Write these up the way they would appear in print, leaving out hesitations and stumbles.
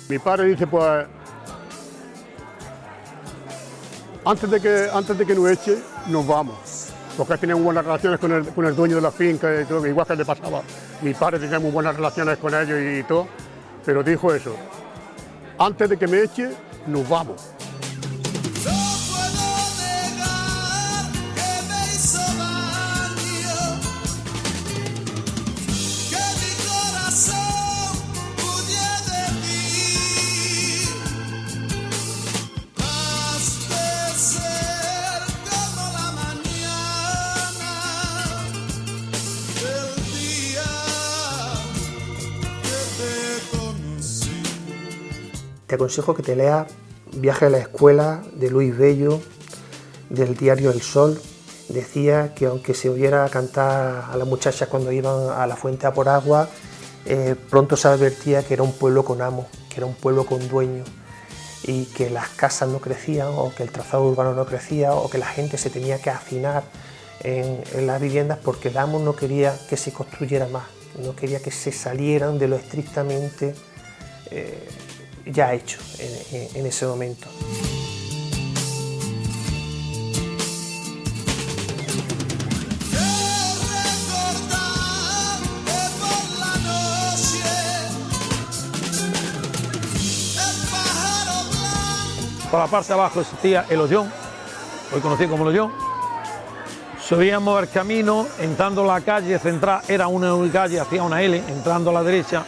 Mi padre dice, pues, antes de que nos eche, nos vamos. Porque tenían buenas relaciones con el dueño de la finca y todo, igual que le pasaba. Mi padre tenía muy buenas relaciones con ellos y todo, pero dijo eso, antes de que me eche, nos vamos. Te aconsejo que te leas Viaje a la escuela de Luis Bello, del diario El Sol. Decía que aunque se oyera cantar a las muchachas cuando iban a la fuente a por agua, pronto se advertía que era un pueblo con amo, que era un pueblo con dueño, y que las casas no crecían, o que el trazado urbano no crecía, o que la gente se tenía que hacinar en las viviendas porque el amo no quería que se construyera más, no quería que se salieran de lo estrictamente ya hecho en ese momento. Por la parte de abajo existía el Ollón, hoy conocido como el Ollón. Subíamos el camino, entrando a la calle central, era una calle, hacía una L, entrando a la derecha,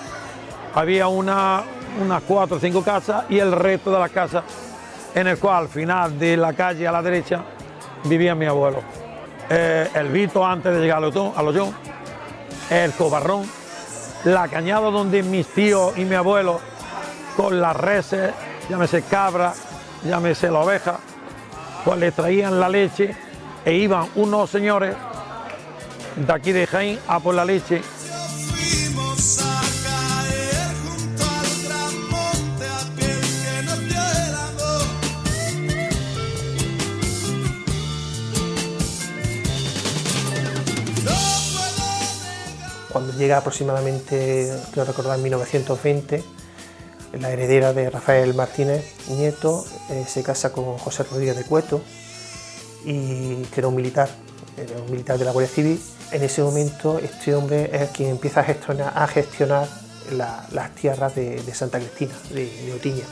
había unas 4 o 5 casas y el resto de las casas, en el cual al final de la calle a la derecha vivía mi abuelo. El Vito antes de llegar al Ollón, el Cobarrón, la cañada donde mis tíos y mi abuelo con las reses, llámese cabra, llámese la oveja, pues le traían la leche e iban unos señores de aquí de Jaén a por la leche. Cuando llega aproximadamente, creo recordar, en 1920, la heredera de Rafael Martínez Nieto se casa con José Rodríguez de Cueto, y que era un militar de la Guardia Civil. En ese momento este hombre es quien empieza a gestionar las tierras de Santa Cristina, de Otiña.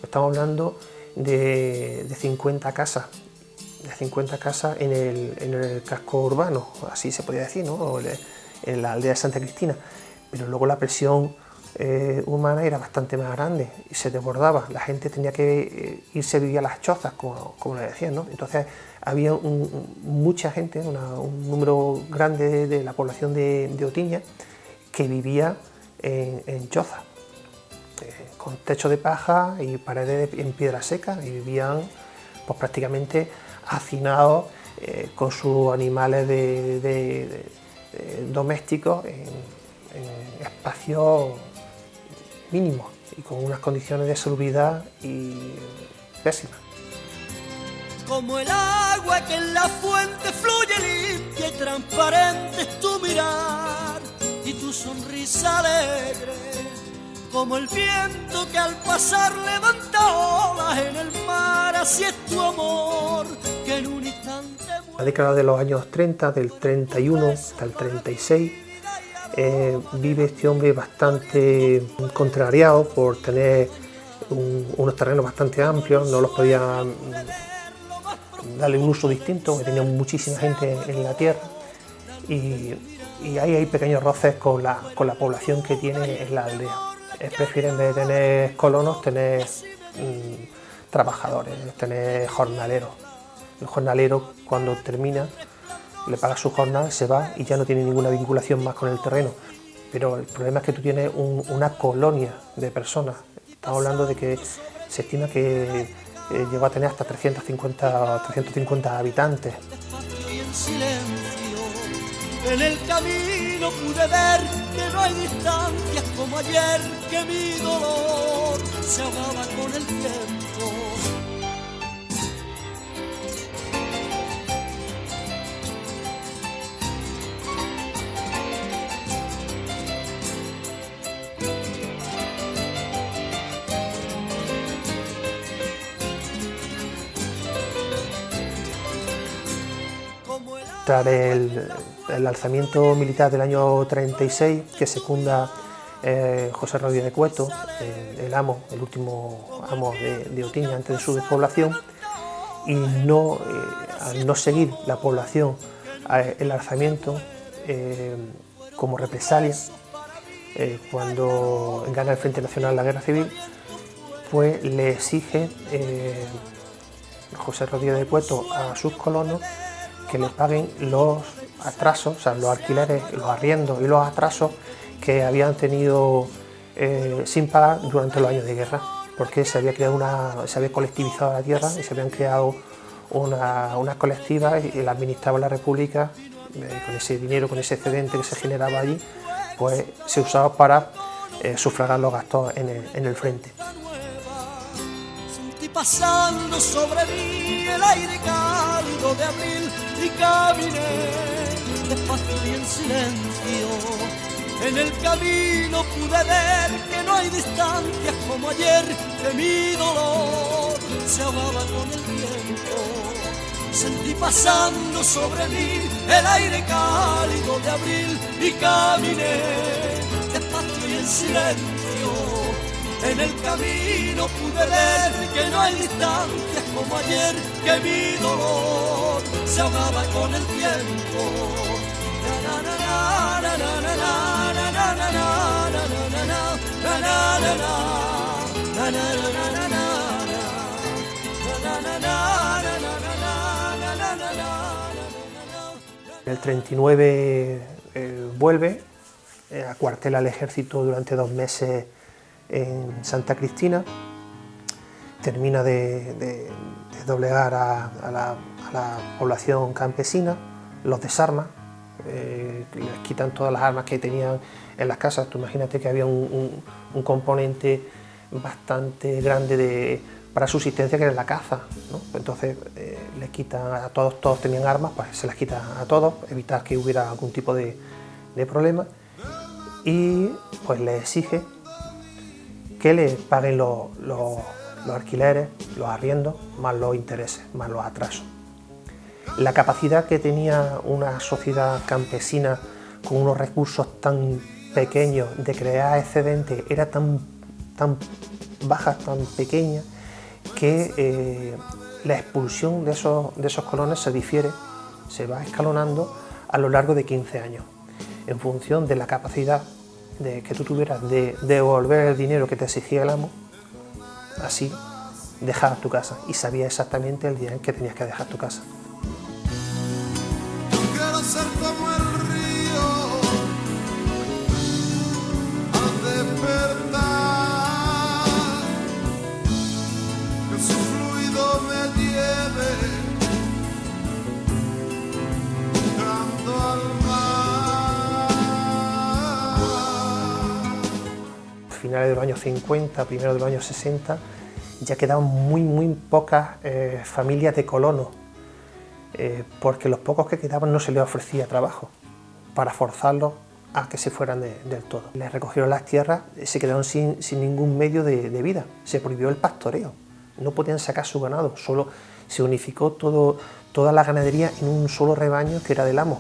Estamos hablando de 50 casas, en el casco urbano, así se podría decir, ¿no? En la aldea de Santa Cristina, pero luego la presión humana era bastante más grande y se desbordaba, la gente tenía que irse a vivir a las chozas, como le decían, ¿no? Entonces había mucha gente, un número grande de la población de Otiña que vivía en chozas, con techo de paja y paredes en piedra seca, y vivían pues prácticamente hacinados con sus animales domésticos en espacios mínimos y con unas condiciones de salubridad pésimas. Como el agua que en la fuente fluye limpia y transparente es tu mirar y tu sonrisa alegre. Como el viento que al pasar levanta olas en el mar, así es tu amor, que en un instante muere. La década de los años 30, del 31 hasta el 36, vive este hombre bastante contrariado por tener unos terrenos bastante amplios, no los podía darle un uso distinto, porque tenía muchísima gente en la tierra, y ahí hay pequeños roces con la población que tiene en la aldea. Prefieren, de tener colonos, tener trabajadores, tener jornaleros. El jornalero, cuando termina, le paga su jornal, se va y ya no tiene ninguna vinculación más con el terreno. Pero el problema es que tú tienes una colonia de personas Estamos hablando de que se estima que llegó a tener hasta 350 habitantes. En el camino pude ver que no hay distancias como ayer, que mi dolor se ahogaba con el tiempo. Tras el alzamiento militar del año 36, que secunda José Rodríguez de Cueto, el último amo de Otiña antes de su despoblación, y al no seguir la población el alzamiento como represalia, cuando gana el Frente Nacional la Guerra Civil, pues le exige José Rodríguez de Cueto a sus colonos que le paguen los atrasos, o sea, los alquileres, los arriendos y los atrasos que habían tenido sin pagar durante los años de guerra, porque se había colectivizado la tierra y se habían creado unas colectivas y la administraba la República, con ese dinero, con ese excedente que se generaba allí, pues se usaba para sufragar los gastos en el frente. Pasando sobre mí el aire cálido de abril y caminé despacio y en silencio. En el camino pude ver que no hay distancias como ayer, que mi dolor se ahogaba con el tiempo. Sentí pasando sobre mí el aire cálido de abril y caminé despacio y en silencio. En el camino pude ver que no hay distancias como ayer, que mi dolor se ahogaba con el tiempo. El 39 vuelve, acuartela el ejército durante 2 meses en Santa Cristina, termina de doblegar a la población campesina, los desarma, les quitan todas las armas que tenían en las casas. Tú imagínate que había un componente bastante grande para subsistencia, que era la caza, ¿no? Entonces les quitan a todos tenían armas, pues se las quitan a todos, evitar que hubiera algún tipo de problema, y pues les exige que le paguen los alquileres, los arriendos, más los intereses, más los atrasos. La capacidad que tenía una sociedad campesina con unos recursos tan pequeños de crear excedentes era tan baja, tan pequeña, que la expulsión de esos colonos se va escalonando a lo largo de 15 años, en función de la capacidad que tú tuvieras de devolver el dinero que te exigía el amo. Así dejabas tu casa y sabías exactamente el día en que tenías que dejar tu casa. Quiero ser como el río al despertar, que su fluido me lleve buscando al Finales de los años 50, primeros de los años 60, ya quedaban muy pocas familias de colonos, porque los pocos que quedaban no se les ofrecía trabajo para forzarlos a que se fueran del todo. Les recogieron las tierras, se quedaron sin ningún medio de vida, se prohibió el pastoreo, no podían sacar su ganado, solo se unificó toda la ganadería en un solo rebaño que era del amo.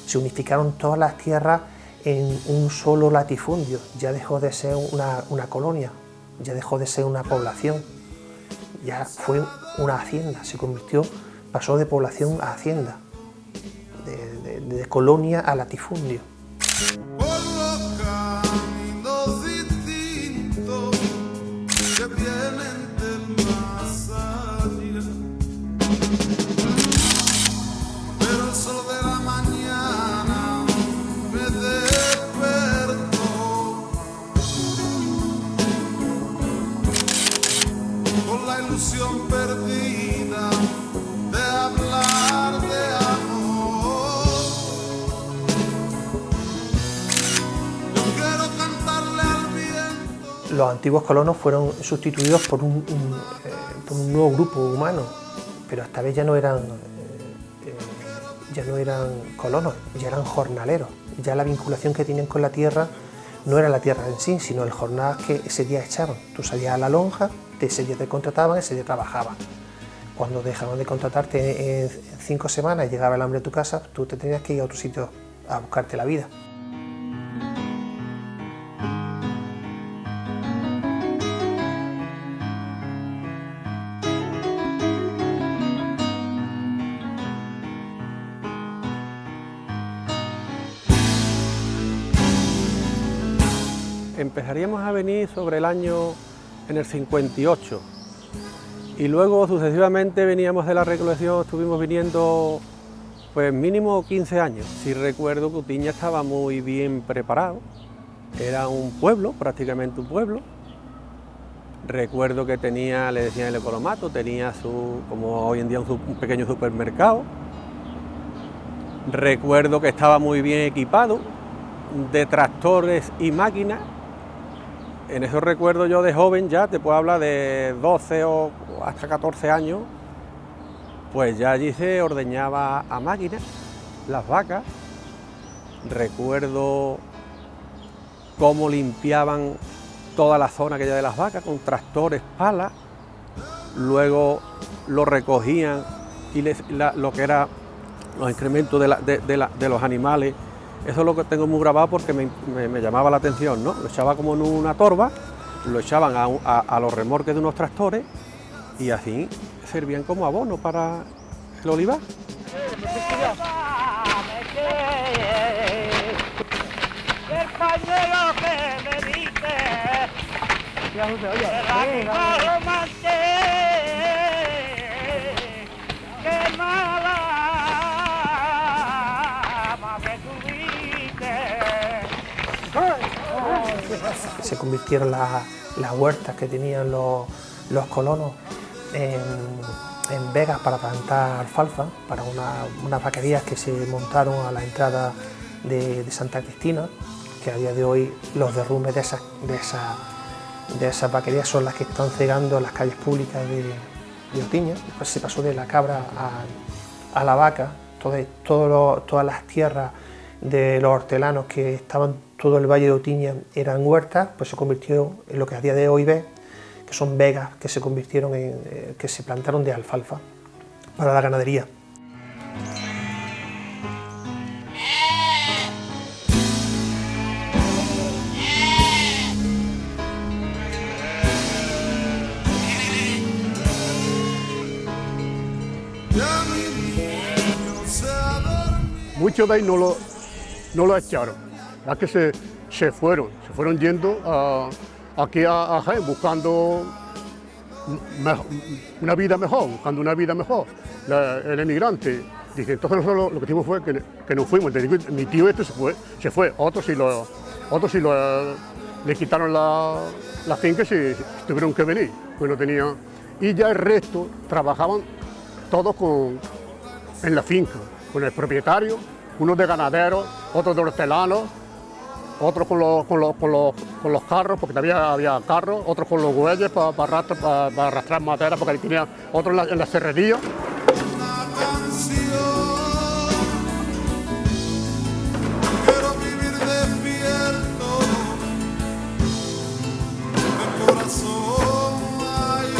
Se unificaron todas las tierras en un solo latifundio, ya dejó de ser una colonia, ya dejó de ser una población, ya fue una hacienda, pasó de población a hacienda, de colonia a latifundio. por los caminos distintos que vienen del más allá. Pero el sol de la mañana me despertó ilusión perdida de hablar de amor. Yo quiero cantarle al viento. Los antiguos colonos fueron sustituidos por un nuevo grupo humano, pero esta vez ya no eran colonos, ya eran jornaleros. Ya la vinculación que tenían con la tierra no era la tierra en sí, sino el jornal que ese día echaban. Tú salías a la lonja, ese día te contrataban, ese día trabajabas. Cuando dejaban de contratarte en 5 semanas y llegaba el hambre a tu casa, tú te tenías que ir a otro sitio a buscarte la vida. Empezaríamos a venir sobre el año en el 58 y luego sucesivamente veníamos de la Recolección, estuvimos viniendo pues mínimo 15 años. Sí recuerdo que Utiña estaba muy bien preparado, era un pueblo, prácticamente un pueblo. Recuerdo que tenía, le decían el Ecolomato, tenía como hoy en día un pequeño supermercado. Recuerdo que estaba muy bien equipado de tractores y máquinas. En esos recuerdos yo de joven ya, te puedo hablar de 12 o hasta 14 años, pues ya allí se ordeñaba a máquinas las vacas. Recuerdo cómo limpiaban toda la zona aquella de las vacas con tractores, palas, luego lo recogían y lo que era los excrementos de los animales. Eso es lo que tengo muy grabado porque me llamaba la atención, ¿no? Lo echaba como en una torba, lo echaban a los remorques de unos tractores y así servían como abono para el olivar. Se convirtieron las huertas que tenían los colonos en vegas para plantar alfalfa, para unas vaquerías que se montaron a la entrada de Santa Cristina, que a día de hoy los derrumbes de esas vaquerías son las que están cegando las calles públicas de Utiña. Después se pasó de la cabra a la vaca, todas las tierras de los hortelanos que estaban todo el valle de Utiña eran huertas, pues se convirtió en lo que a día de hoy ves, que son vegas que se convirtieron que se plantaron de alfalfa para la ganadería. Muchos de ahí no lo echaron. Ya que se fueron yendo aquí a Jaén buscando una vida mejor, el emigrante. Dice, entonces nosotros lo que hicimos fue que nos fuimos. Mi tío este se fue, otros sí le quitaron la finca y se tuvieron que venir, pues no tenía. Y ya el resto trabajaban todos en la finca, con el propietario, unos de ganaderos, otros de hortelanos, otros con los carros, porque también había carros, otros con los bueyes para arrastrar madera, porque ahí tenía otros en la serrería. Quiero vivir despierto, de corazón ahí.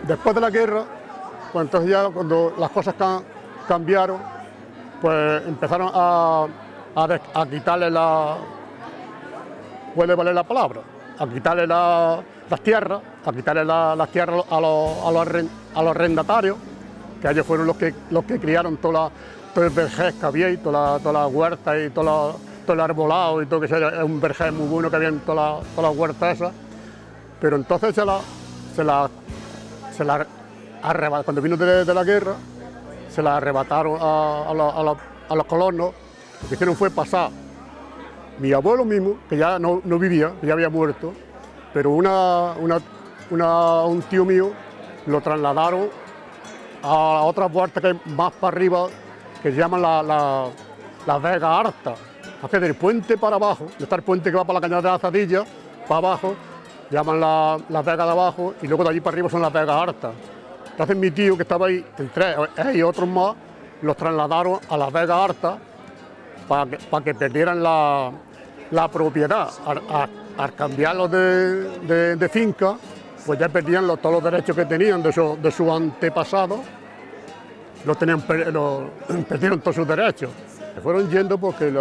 Después de la guerra, pues entonces ya cuando las cosas cambiaron, pues empezaron a quitarle puede valer la palabra, a quitarle las tierras, las tierras a los arrendatarios, que ellos fueron los que criaron todo el vergés que había, y toda la huerta y todo el arbolado y todo, que era un vergés muy bueno que había en todas las huertas esas. Pero entonces se la arrebataron, cuando vino de la guerra, se la arrebataron a a los colonos, lo que hicieron fue pasar mi abuelo mismo, que ya no vivía, que ya había muerto, pero un tío mío lo trasladaron a otra puerta que hay más para arriba, que se llama la Vega Harta. Hace del puente para abajo, está el puente que va para la cañada de la Zadilla, para abajo, llaman la Vega de abajo, y luego de allí para arriba son las Vegas Hartas. Entonces mi tío, que estaba ahí, entre él y otros más, los trasladaron a las Vegas Hartas para que perdieran la propiedad. Al cambiarlos de finca, pues ya perdían todos los derechos que tenían de sus antepasados, perdieron todos sus derechos. Se fueron yendo porque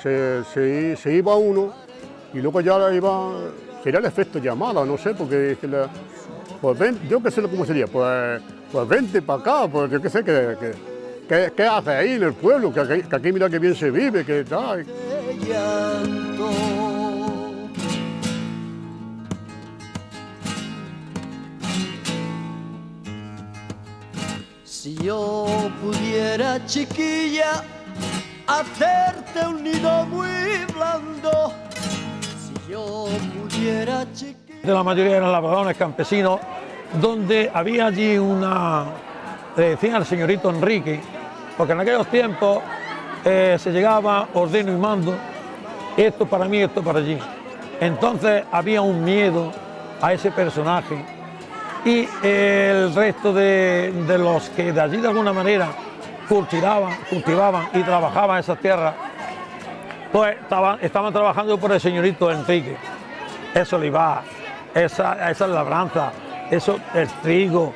se iba uno y luego ya sería el efecto llamada, no sé, porque pues yo qué sé cómo sería, pues vente para acá, pues yo qué sé, ¿qué haces ahí en el pueblo? Que aquí mira que bien se vive, que tal. Si yo pudiera, chiquilla, hacerte un nido muy blando, si yo pudiera, chiquilla... La mayoría eran labradores campesinos, donde había allí le decían al señorito Enrique, porque en aquellos tiempos se llegaba ordeno y mando, esto para mí, esto para allí. Entonces había un miedo a ese personaje y el resto de los que de allí de alguna manera cultivaban y trabajaban esas tierras, pues estaban trabajando por el señorito Enrique. Eso olivar, esa labranza, eso, el trigo,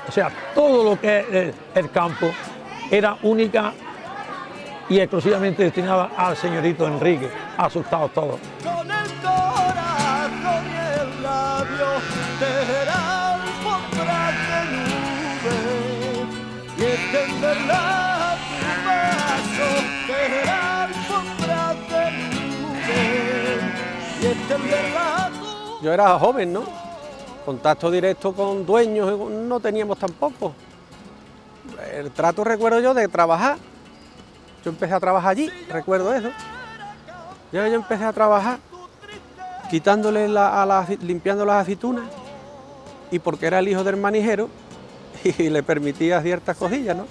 o sea, todo lo que es el campo era única y exclusivamente destinada al señorito Enrique, asustados todos. Con el corazón y el labio tejer alfombras de nubes y extenderla a tu paso, tejer alfombras de nubes y extenderla a tu... Yo era joven, ¿no? Contacto directo con dueños no teníamos tampoco. El trato recuerdo yo de trabajar. Yo empecé a trabajar allí, recuerdo eso. Yo empecé a trabajar quitándole limpiando las aceitunas, y porque era el hijo del manijero y le permitía ciertas cosillas, ¿no?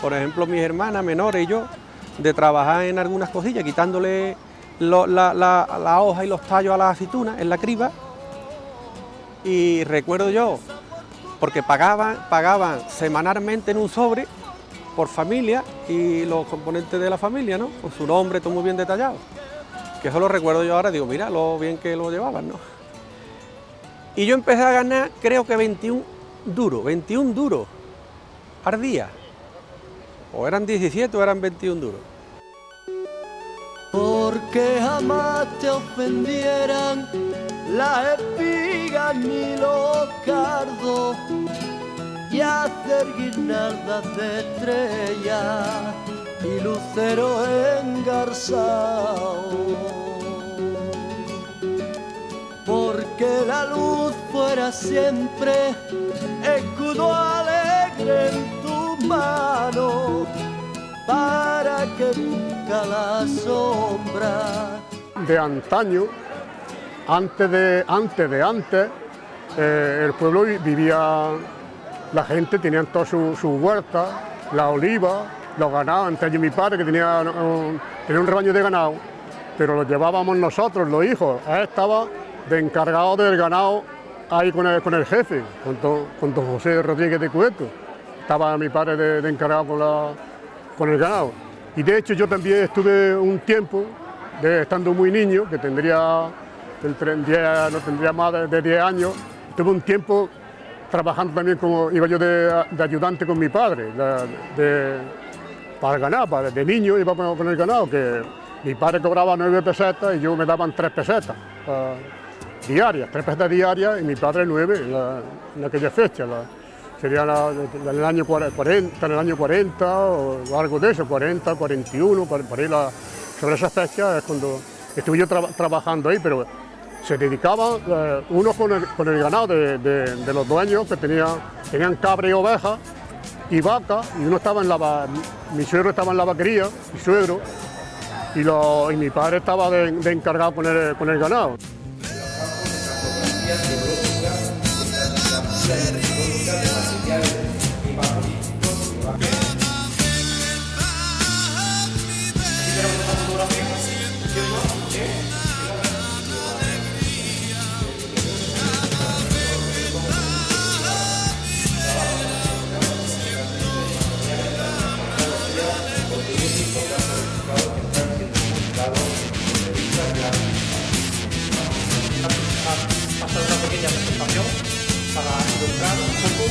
Por ejemplo, mis hermanas menores y yo, de trabajar en algunas cosillas, quitándole la hoja y los tallos a las aceitunas en la criba. Y recuerdo yo, porque pagaban semanalmente en un sobre por familia y los componentes de la familia, ¿no? Con su nombre todo muy bien detallado. Que eso lo recuerdo yo ahora, digo, mira lo bien que lo llevaban, ¿no? Y yo empecé a ganar, creo que 21 duros al día. O eran 17 o eran 21 duros. Porque jamás te ofendieran las espigas ni los cardos, y hacer guirnaldas de estrellas y luceros engarzados. Porque la luz fuera siempre escudo alegre en tus manos, para que nunca la sombra de antaño, antes, el pueblo vivía, la gente tenía toda su huerta, la oliva, los ganados, entre ellos mi padre que tenía un rebaño de ganado, pero lo llevábamos nosotros, los hijos. Él estaba de encargado del ganado ahí con el jefe, con don José Rodríguez de Cueto. Estaba mi padre de encargado con el ganado. Y de hecho yo también estuve un tiempo, estando muy niño, que no tendría más de 10 años, estuve un tiempo trabajando también, iba yo de ayudante con mi padre, para el ganado, de niño iba con el ganado, que mi padre cobraba 9 pesetas y yo me daban 3 pesetas diarias, 3 pesetas diarias y mi padre 9 en aquella fecha. Sería en el año 40 o algo de eso, 40, 41, por ahí sobre esa fecha es cuando estuve yo trabajando ahí, pero se dedicaban unos con el ganado de los dueños que tenían cabras y ovejas, y vacas, y uno estaba mi suegro estaba en la vaquería, mi suegro, y mi padre estaba de encargado con el ganado. Pasar una pequeña presentación para ilustrar un poco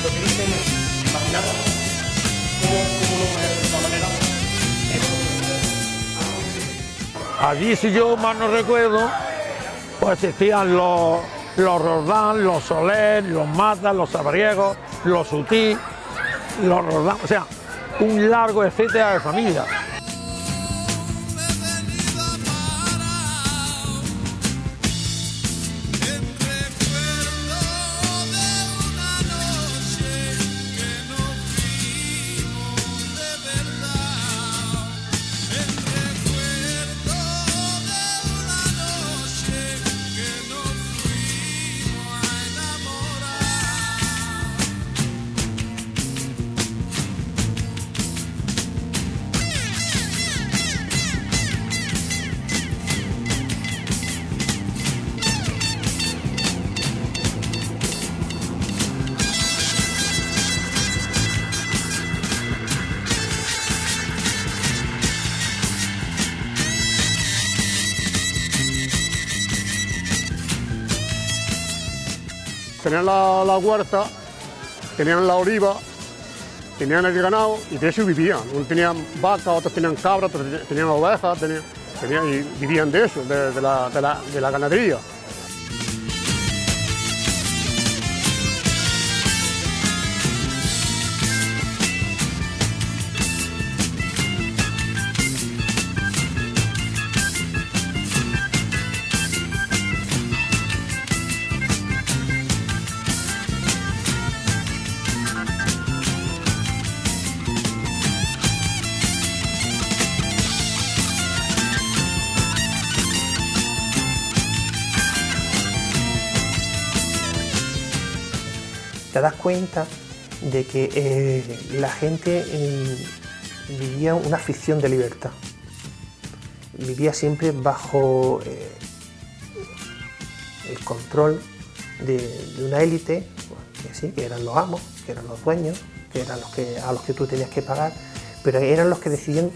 lo que dicen, imaginaros cómo lo ves de esta manera. Allí, si yo mal no recuerdo, pues existían los Roldán, los Soler, los Matas, los Sabriegos, los Sutí, los Roldán, o sea, un largo etcétera de familias. Tenían la huerta, tenían la oliva, tenían el ganado y de eso vivían. Unos tenían vacas, otros tenían cabras, otros tenían ovejas, y vivían de eso, de la ganadería. Te das cuenta de que la gente vivía una ficción de libertad, vivía siempre bajo el control de una élite, que sí, que eran los amos, que eran los dueños, que eran a los que tú tenías que pagar, pero eran los que decidían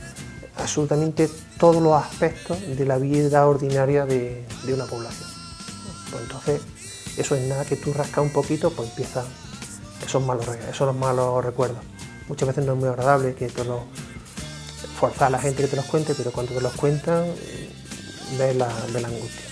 absolutamente todos los aspectos de la vida ordinaria de una población. Pues entonces, eso es nada que tú rascas un poquito, pues empiezan esos malos recuerdos. Muchas veces no es muy agradable que te lo forzar a la gente que te los cuente, pero cuando te los cuentan ves la angustia.